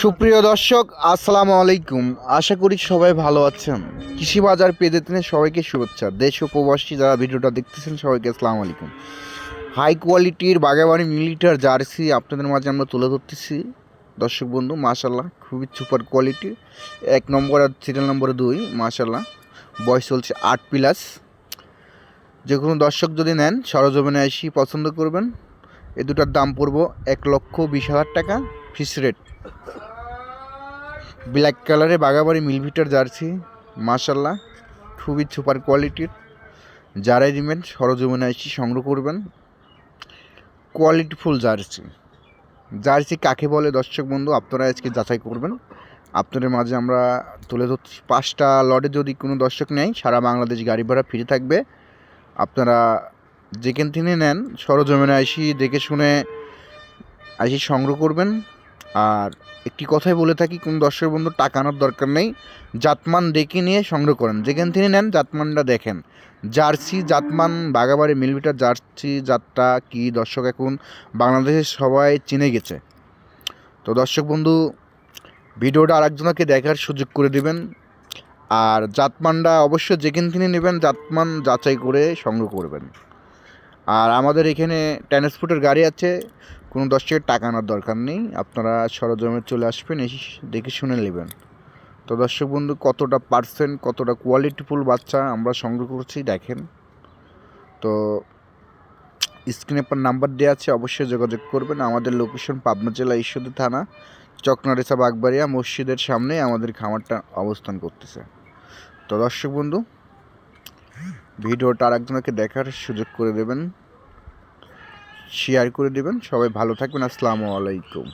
সুপ্রিয় দর্শক, আসসালামু আলাইকুম। আশা করি সবাই ভালো আছেন। কৃষি বাজার পেজে সবাইকে শুভেচ্ছা। দেশ ও প্রবাসী যারা ভিডিওটা দেখতেছেন সবাইকে আসসালামু আলাইকুম। হাই কোয়ালিটির বাগাবাড়ি মিলিটার জার্সি আপনাদের মাঝে আমরা তুলে ধরতেছি দর্শক বন্ধু। মাশাল্লাহ, খুবই সুপার কোয়ালিটি। 1 নম্বর আর সিরিয়াল নম্বর 2, মাশাল্লাহ। বয়স চলছে 8+। যে কোনো দর্শক যদি নেন সরজমিনে এসে পছন্দ করবেন। এই দুটার দাম পড়বো 1,20,000 টাকা ফিক্স রেট। ব্ল্যাক কালারে বাগাবাড়ি মিলভিটার জার্সি, মাশাল্লাহ, খুবই সুপার কোয়ালিটির। যারাই নেবেন সরজমিনে এসে সংগ্রহ করবেন। কোয়ালিটিফুল জার্সি। জার্সি কাকে বলে দর্শক বন্ধু আপনারা আজকে যাচাই করবেন। আপনাদের মাঝে আমরা তুলে ধরছি। 5টা লটে যদি কোনো দর্শক নেয় সারা বাংলাদেশ গাড়ি ভাড়া ফ্রি থাকবে। আপনারা যেখান থেকে নেন সরজমিনে এসে দেখে শুনে এসে সংগ্রহ করবেন। আর একটি কথাই বলে থাকি, কোন দর্শক বন্ধু টাকা আনার দরকার নেই, জাতমান দেখে নিয়ে সংগ্রহ করেন। যেখান থেকে নেন জাতমানটা দেখেন। জার্সি জাতমান বাগাবাড়ি মিলভিটার জার্সি জাতটা কি দর্শক এখন বাংলাদেশের সবাই চিনে গেছে। তো দর্শক বন্ধু ভিডিওটা আরেকজনকে দেখার সুযোগ করে দিবেন। আর জাতমানটা অবশ্যই যেখান থেকে নেবেন জাতমান যাচাই করে সংগ্রহ করবেন। আর আমাদের এখানে ট্রান্সপোর্টের গাড়ি আছে, কোনো দর্শকের টাকা আনার দরকার নেই। আপনারা সরজমে চলে আসবেন, এসে দেখে শুনে নেবেন। তো দর্শক বন্ধু কতটা পার্সেন্ট কতটা কোয়ালিটিফুল বাচ্চা আমরা সংগ্রহ করছি দেখেন। তো স্ক্রিনে পর নাম্বার দেওয়া আছে, অবশ্যই যোগাযোগ করবেন। আমাদের লোকেশন পাবনা জেলা ঈশ্বরদী থানা চকনারেসা বাগবাড়িয়া মসজিদের সামনে আমাদের খামারটা অবস্থান করতেছে। তো দর্শক বন্ধু ভিডিওটা আরেকজনকে দেখার সুযোগ করে দেবেন, শেয়ার করে দেবেন। সবাই ভালো থাকবেন। আসসালামু আলাইকুম।